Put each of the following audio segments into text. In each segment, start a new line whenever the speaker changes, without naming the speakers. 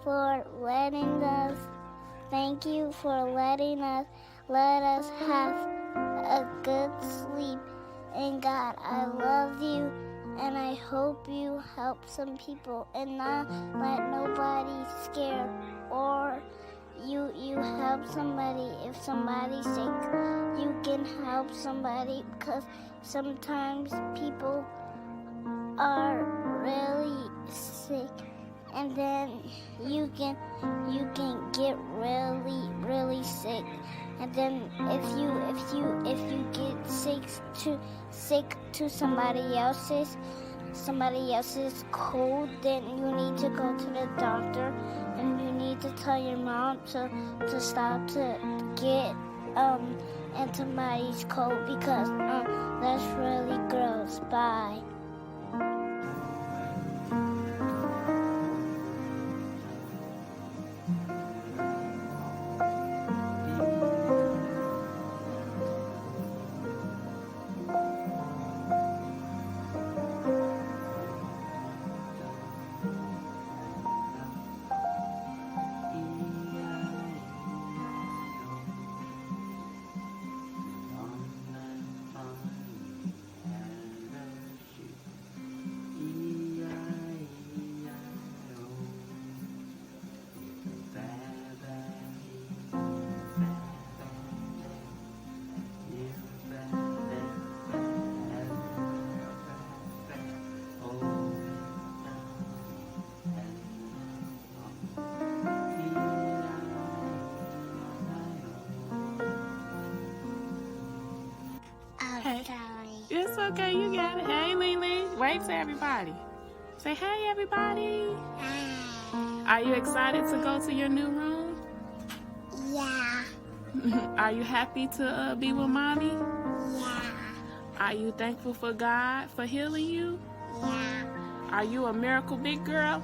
for letting us. Thank you for letting us. Let us have a good sleep. And God, I love you, and I hope you help some people and not let nobody scare, or you help somebody. If somebody's sick, you can help somebody, because sometimes people are really sick, and then you can get really sick, and then if you get sick to somebody else's cold, then you need to go to the doctor, and you need to tell your mom to stop to get antibodies cold, because that's really gross. Bye.
It's okay, you got it. Hey, Lily. Wave to everybody. Say, hey, everybody.
Hi.
Are you excited to go to your new room?
Yeah.
Are you happy to be with Mommy?
Yeah.
Are you thankful for God for healing you?
Yeah.
Are you a miracle big girl?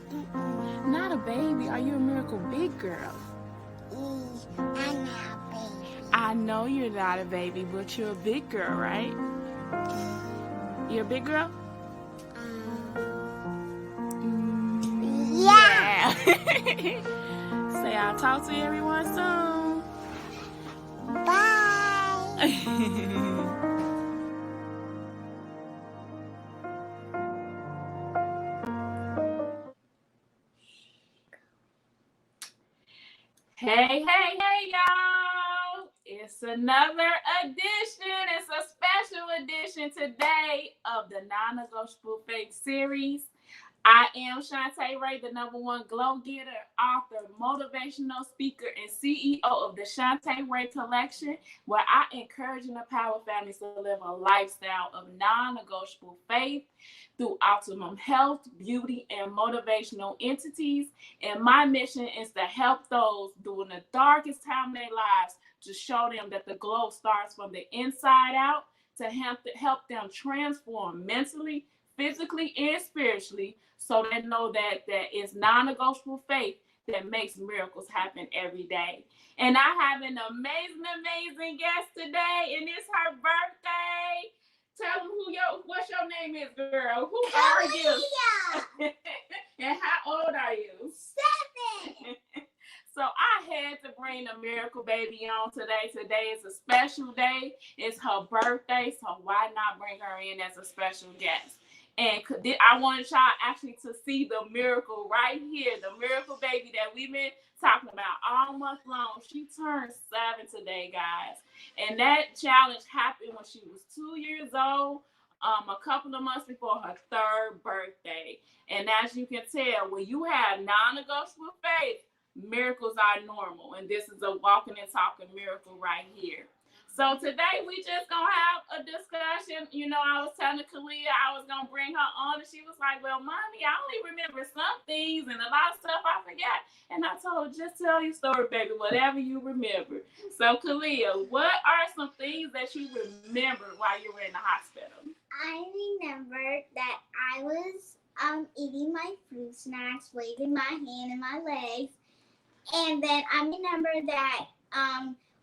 Mm-mm.
Not a baby. Are you a miracle big girl?
I'm not a baby.
I know you're not a baby, but you're a big girl, right? You're a big girl?
Yeah.
Say, I'll talk to everyone soon.
Bye.
Hey, y'all. It's another edition. It's a special edition today of the Non-Negotiable Faith Series. I am Chantai Rae, the #1 glow getter, author, motivational speaker, and CEO of the Chantai Rae Collection, where I encourage and empower families to live a lifestyle of non-negotiable faith through optimum health, beauty, and motivational entities. And my mission is to help those during the darkest time in their lives, to show them that the glow starts from the inside out, to help them transform mentally, physically, and spiritually, so they know that it's non-negotiable faith that makes miracles happen every day. And I have an amazing guest today, and it's her birthday. Tell them what's your name is, girl. Who are you? And how old are you?
7.
So I had to bring the miracle baby on today. Today is a special day. It's her birthday, so why not bring her in as a special guest? And I wanted y'all actually to see the miracle right here, the miracle baby that we've been talking about all month long. She turned 7 today, guys. And that challenge happened when she was 2 years old, a couple of months before her 3rd birthday. And as you can tell, when you have non-negotiable faith, miracles are normal. And this is a walking and talking miracle right here. So today we just gonna have a discussion. You know, I was telling Kelia I was gonna bring her on, and she was like, "Well, Mommy, I only remember some things, and a lot of stuff I forgot." And I told her, "Just tell your story, baby, whatever you remember." So Kelia, what are some things that you remember while you were in the hospital?
I remember that I was eating my fruit snacks, waving my hand and my legs, and then I remember that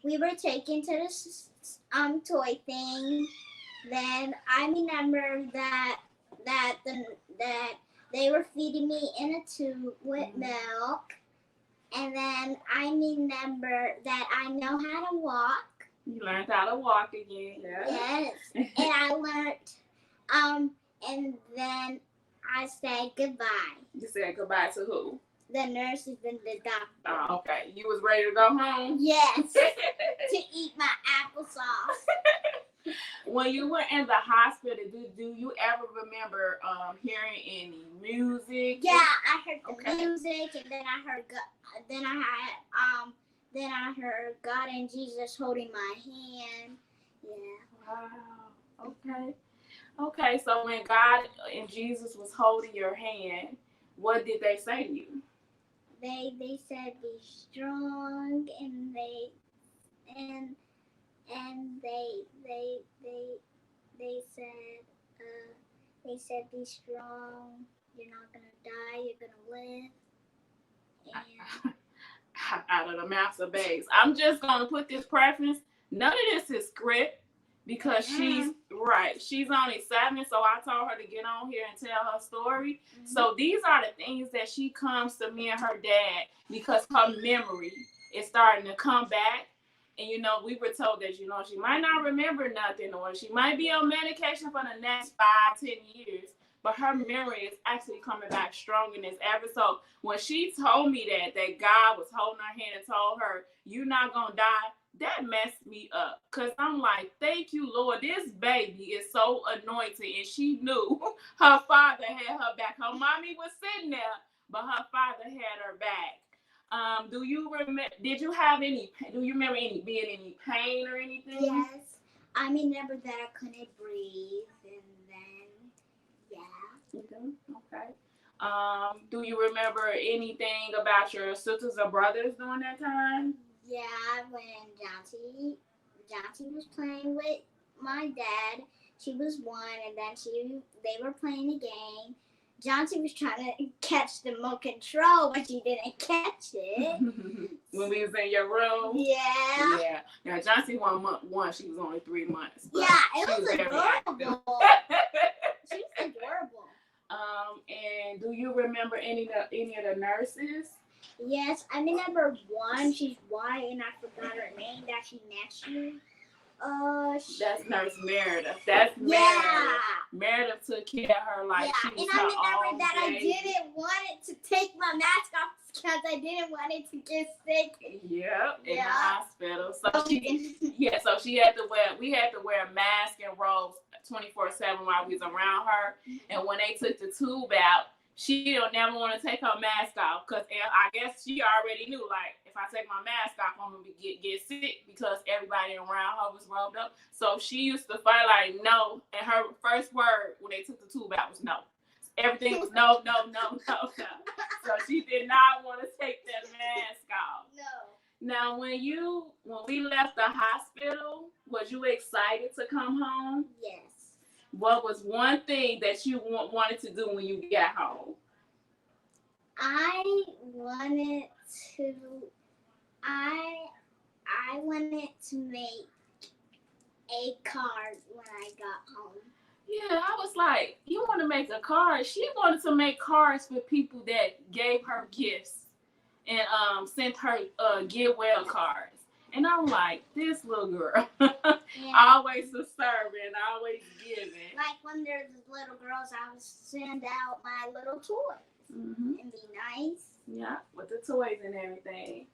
we were taken to this toy thing. Then I remember that they were feeding me in a tube with milk. And then I remember that I know how to walk.
You learned how to walk again. Yeah.
Yes. And I learned, and then I said goodbye.
You said goodbye to who?
The nurses and the doctor.
Oh, okay. You was ready to go home?
Yes. To eat my applesauce.
When you were in the hospital, do you ever remember hearing any music?
Yeah, I heard the music, and then I heard then I heard God and Jesus holding my hand. Yeah.
Wow. Okay. Okay. So when God and Jesus was holding your hand, what did they say to you?
They said be strong, and they said be strong. You're not gonna die. You're gonna live. And
out of the mouths of babes. I'm just gonna put this preference. None of this is script because she's only 7, so I told her to get on here and tell her story. Mm-hmm. So these are the things that she comes to me and her dad because her memory is starting to come back. And we were told that she might not remember nothing, or she might be on medication for the next 5-10 years. But her memory is actually coming back stronger than ever. So when she told me that God was holding her hand and told her, you're not going to die, that messed me up. Because I'm like, thank you, Lord. This baby is so anointed. And she knew her father had her back. Her mommy was sitting there, but her father had her back. Do you remember being in any pain or anything?
Yes. I remember that I couldn't breathe.
Okay. Do you remember anything about your sisters or brothers during that time?
Yeah, when Jonty was playing with my dad, she was 1, and then they were playing a game. Jonty was trying to catch the remote control, but she didn't catch it.
When we was in your room?
Yeah.
Yeah. Now, Jonty one, she was only 3 months.
Yeah, it was adorable. She was adorable.
And do you remember any of the nurses?
Yes, I remember one. She's white, and I forgot her name. That she next to you.
That's Nurse Meredith. That's Meredith. Meredith took care of her like she was her own.
And I remember that I didn't want it to take my mask off because I didn't want it to get sick.
Yep, in the hospital. So she had to wear. We had to wear a mask and robes 24/7 while we was around her. And when they took the tube out, she don't never want to take her mask off because I guess she already knew, like, if I take my mask off, I'm going to get sick because everybody around her was robed up. So she used to fight like, no. And her first word when they took the tube out was no. Everything was no. So she did not want to take that mask off.
No.
Now, when we left the hospital, was you excited to come home?
Yes.
What was one thing that you wanted to do when you got home?
I wanted to make a card when I got home.
Yeah, I was like, you want to make a card? She wanted to make cards for people that gave her gifts and sent her get well cards. And I'm like, this little girl, always serving, always giving.
Like when there's little girls, I would send out my little toys and be nice.
Yeah, with the toys and everything.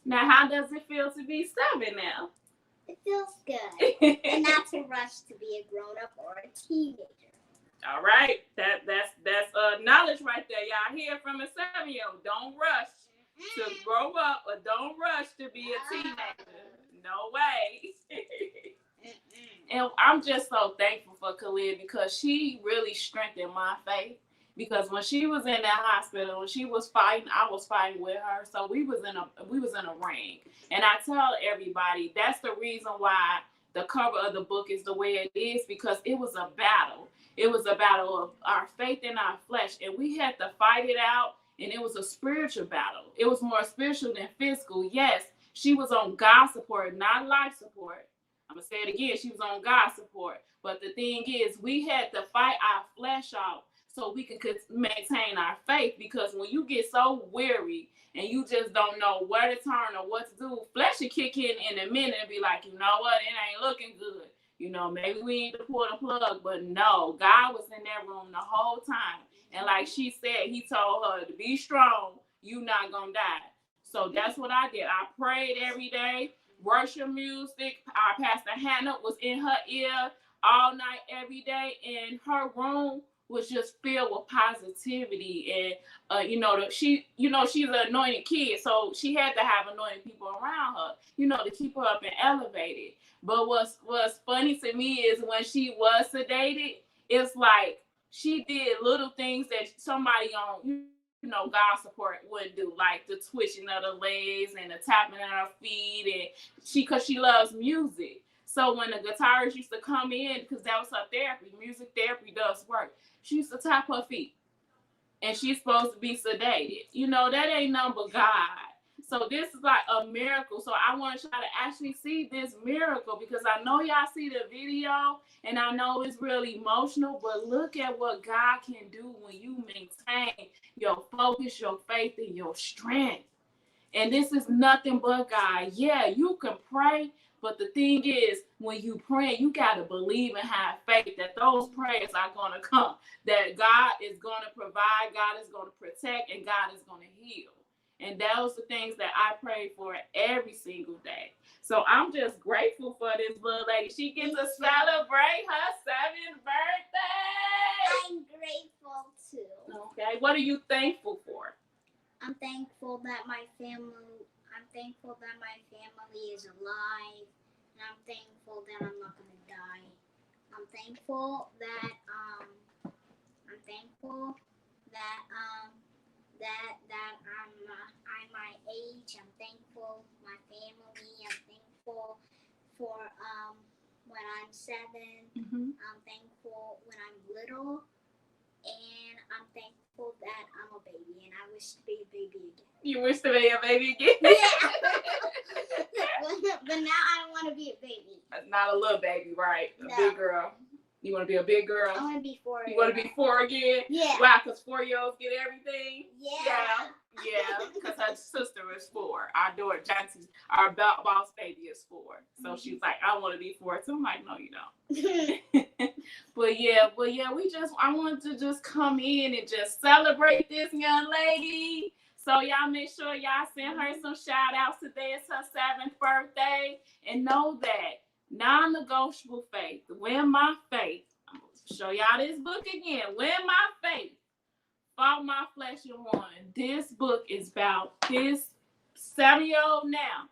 Now, how does it feel to be 7 now?
It feels good. And not to rush to be a grown-up or a teenager.
All right. That's knowledge right there. Y'all hear from a 7-year-old. Don't rush to grow up, or don't rush to be a teenager. No way. And I'm just so thankful for Kelia because she really strengthened my faith. Because when she was in that hospital, when she was fighting, I was fighting with her. So we was in a ring. And I tell everybody that's the reason why the cover of the book is the way it is, because it was a battle. It was a battle of our faith in our flesh, and we had to fight it out. And it was a spiritual battle. It was more spiritual than physical. Yes, she was on God's support, not life support. I'm going to say it again. She was on God's support. But the thing is, we had to fight our flesh off so we can maintain our faith. Because when you get so weary and you just don't know where to turn or what to do, flesh will kick in a minute and be like, you know what, it ain't looking good. You know, maybe we need to pull the plug. But no, God was in that room the whole time. And like she said, he told her to be strong. You not gonna die. So that's what I did. I prayed every day, worship music. Our Pastor Hannah was in her ear all night, every day. And her room was just filled with positivity. And, she's an anointed kid. So she had to have anointed people around her, to keep her up and elevated. But what's funny to me is when she was sedated, it's like she did little things that somebody on, God support wouldn't do, like the twitching of the legs and the tapping of her feet, and because she loves music. So when the guitarist used to come in, because that was her therapy, music therapy does work, she used to tap her feet. And she's supposed to be sedated. That ain't nothing but God. So this is like a miracle. So I want y'all to actually see this miracle, because I know y'all see the video and I know it's really emotional, but look at what God can do when you maintain your focus, your faith, and your strength. And this is nothing but God. Yeah, you can pray, but the thing is, when you pray, you got to believe and have faith that those prayers are going to come, that God is going to provide, God is going to protect, and God is going to heal. And those are things that I pray for every single day. So I'm just grateful for this little lady. She gets to celebrate her 7th birthday.
I'm grateful too.
Okay, what are you thankful for?
I'm thankful that my family is alive, and I'm thankful that I'm not gonna die. I'm thankful that I'm my age. I'm thankful my family. I'm thankful for when I'm 7.
Mm-hmm.
I'm thankful when I'm little, and I'm thankful that I'm a baby, and I wish to be a baby again.
You wish to be a baby again?
Yeah. But now I don't want to be a baby.
Not a little baby, right? A big girl. You want to be a big girl?
I want to be 4.
You want to be 4 again?
Yeah.
Why? Because 4-year-olds get everything?
Yeah.
Yeah. Because her sister is 4. Our daughter, Chantai, our boss baby is 4. So she's like, I want to be 4. So I'm like, no, you don't. But yeah, I wanted to just come in and just celebrate this young lady. So y'all make sure y'all send her some shout outs today. It's her 7th birthday. And know that non-negotiable faith, Win My Faith. I'm going to show y'all this book again. Win My Faith, Fought My Flesh and Won. This book is about this 7-year-old now,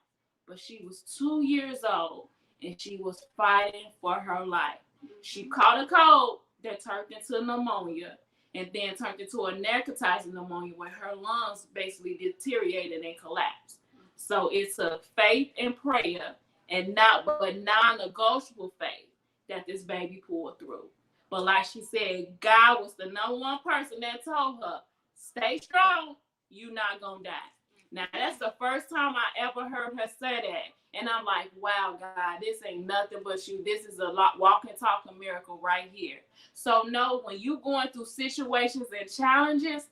but she was 2 years old and she was fighting for her life. She caught a cold that turned into pneumonia, and then turned into a narcotizing pneumonia where her lungs basically deteriorated and collapsed. So it's a faith and prayer, and non-negotiable faith that this baby pulled through. But like she said, God was the number one person that told her, stay strong, you're not going to die. Now, that's the first time I ever heard her say that. And I'm like, wow, God, this ain't nothing but you. This is a walking, talking miracle right here. So know when you're going through situations and challenges,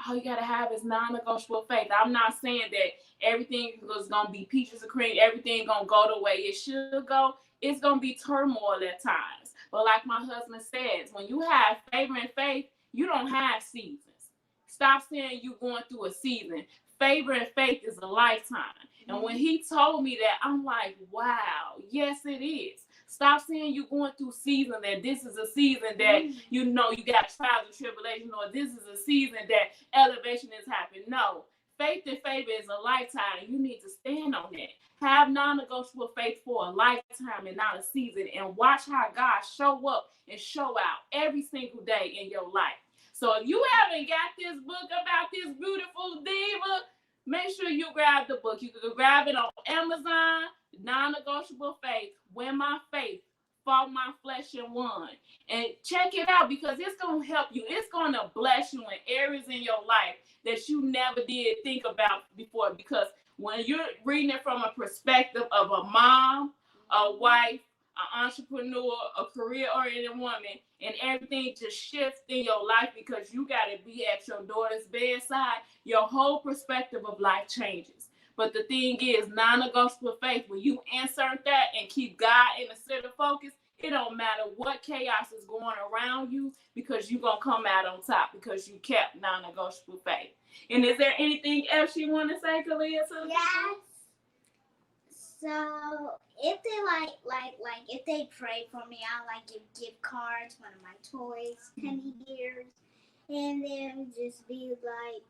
all you got to have is non-negotiable faith. I'm not saying that everything is going to be peaches and cream, everything going to go the way it should go. It's going to be turmoil at times. But like my husband says, when you have favor and faith, you don't have seasons. Stop saying you're going through a season. Favor and faith is a lifetime. And when he told me that, I'm like, wow, yes, it is. Stop saying you're going through season, that this is a season that, you got trials and tribulations, or this is a season that elevation is happening. No, faith and favor is a lifetime. You need to stand on that. Have non-negotiable faith for a lifetime and not a season, and watch how God show up and show out every single day in your life. So if you haven't got this book about this beautiful diva, make sure you grab the book. You can grab it on Amazon, Non-Negotiable Faith, Win My Faith, Fought My Flesh and Won. And check it out, because it's going to help you. It's going to bless you in areas in your life that you never did think about before. Because when you're reading it from a perspective of a mom, a wife, an entrepreneur, a career-oriented woman, and everything just shifts in your life because you got to be at your daughter's bedside, your whole perspective of life changes. But the thing is, non-negotiable faith, when you insert that and keep God in the center focus, it don't matter what chaos is going around you because you're going to come out on top because you kept non-negotiable faith. And is there anything else you want to say, Kelia?
Yes. So if they if they pray for me, I'll give gift cards, one of my toys, penny ears, and then just be like,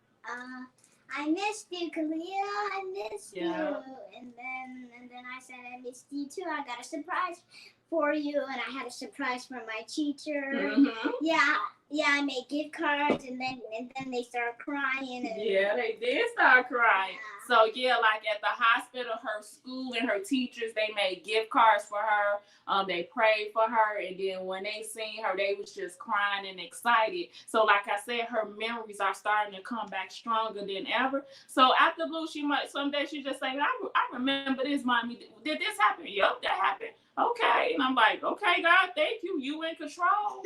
I missed you, Kelia. I missed you. And then I said I missed you too. I got a surprise for you, and I had a surprise for my teacher.
Mm-hmm.
Yeah, I made gift cards, and then they started crying. And,
yeah, they did start crying.
Yeah.
So yeah, like at the hospital, her school and her teachers, they made gift cards for her. They prayed for her, and then when they seen her, they was just crying and excited. So like I said, her memories are starting to come back stronger than ever. So after blue, someday she just say, I remember this, Mommy. Did this happen? Yup, that happened. Okay. And I'm like, okay, God, thank you. You in control.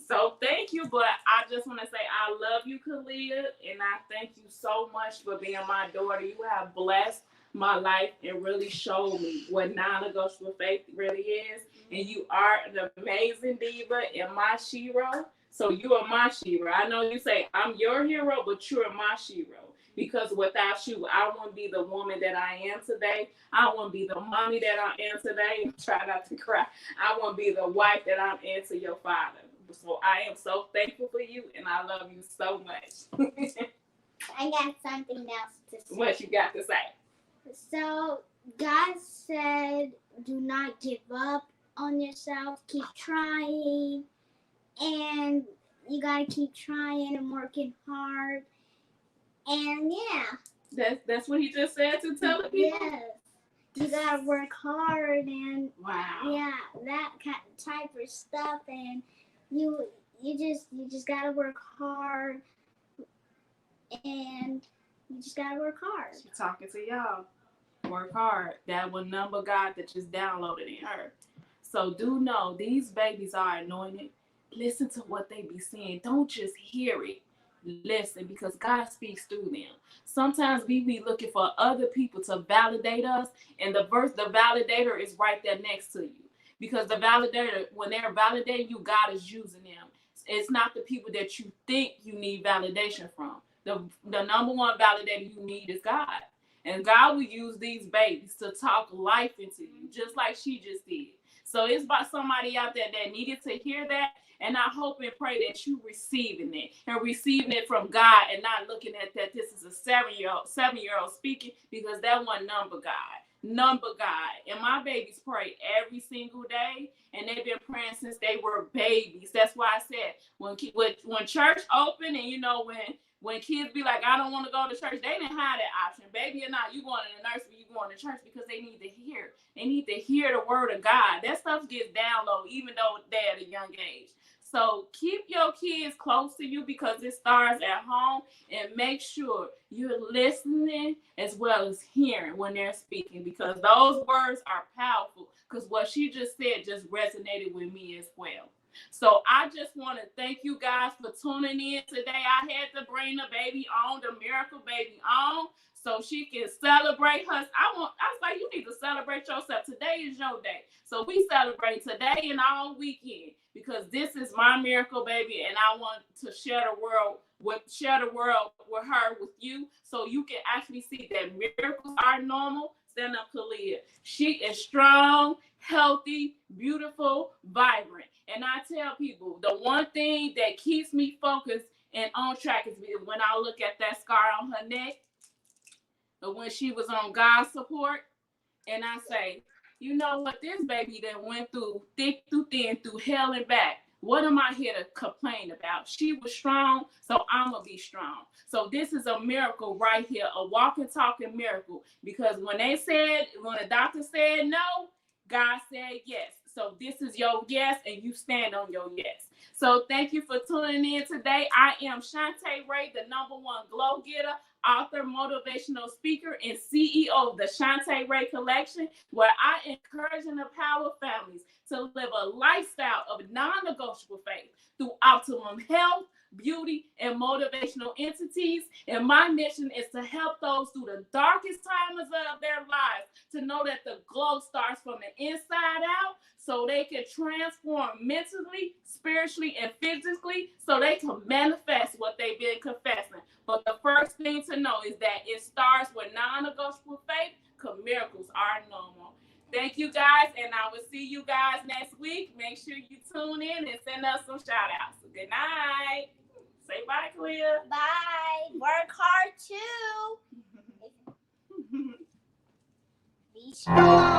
So thank you. But I just want to say I love you, Kelia, and I thank you so much for being my daughter. You have blessed my life and really showed me what non-negotiable faith really is. And you are an amazing diva and my shero. So you are my shero. I know you say I'm your hero, but you're my shero. Because without you, I wouldn't be the woman that I am today. I wouldn't be the mommy that I am today. Try not to cry. I wouldn't be the wife that I'm to your father. So I am so thankful for you, and I love you so much.
I got something else to say.
What you got to say?
So God said, do not give up on yourself. Keep trying. And you got to keep trying and working hard. And yeah.
That's what he just said to tell the people?
Yes. You got to work hard and
wow.
Yeah, that type of stuff. And you just got to work hard. And you just got to work hard.
She's talking to y'all. Work hard. That one number God that just downloaded in her. So do know these babies are anointed. Listen to what they be saying. Don't just hear it. Listen, because God speaks through them. Sometimes we be looking for other people to validate us, and the validator is right there next to you. Because the validator, when they're validating you, God is using them. It's not the people that you think you need validation from. The number one validator you need is God. And God will use these babies to talk life into you, just like she just did. So it's about somebody out there that needed to hear that. And I hope and pray that you receiving it and receiving it from God and not looking at that this is a 7-year-old speaking, because that one number God. And my babies pray every single day, and they've been praying since they were babies. That's why I said when church opened, and when kids be like, I don't want to go to church, they didn't have that option. Baby or not, you going to the nursery, you going to church, because they need to hear. They need to hear the word of God. That stuff gets downloaded, even though they're at a young age. So keep your kids close to you because it starts at home, and make sure you're listening as well as hearing when they're speaking, because those words are powerful, because what she just said just resonated with me as well. So I just want to thank you guys for tuning in today. I had to bring the baby on, the miracle baby on, so she can celebrate her. I was like, you need to celebrate yourself. Today is your day. So we celebrate today and all weekend, because this is my miracle baby, and I want to share the world with her, with you, so you can actually see that miracles are normal. Stand up, Kelia. She is strong, healthy, beautiful, vibrant. And I tell people, the one thing that keeps me focused and on track is when I look at that scar on her neck, but when she was on God's support, and I say, you know what, this baby that went through thick, through thin, through hell and back, what am I here to complain about? She was strong, so I'm going to be strong. So this is a miracle right here, a walking, talking miracle, because when the doctor said no, God said yes. So this is your yes, and you stand on your yes. So thank you for tuning in today. I am Chantai Rae, the #1 glow getter, author, motivational speaker, and CEO of the Chantai Rae Collection, where I encourage and empower families to live a lifestyle of non-negotiable faith through optimum health, beauty, and motivational entities. And my mission is to help those through the darkest times of their lives to know that the glow starts from the inside out, so they can transform mentally, spiritually, and physically, so they can manifest what they've been confessing. But the first thing to know is that it starts with non-negotiable faith, because miracles are normal. Thank you guys, and I will see you guys next week. Make sure you tune in and send us some shout outs. Good night. Say bye, Kelia.
Bye. Work hard too. Be strong.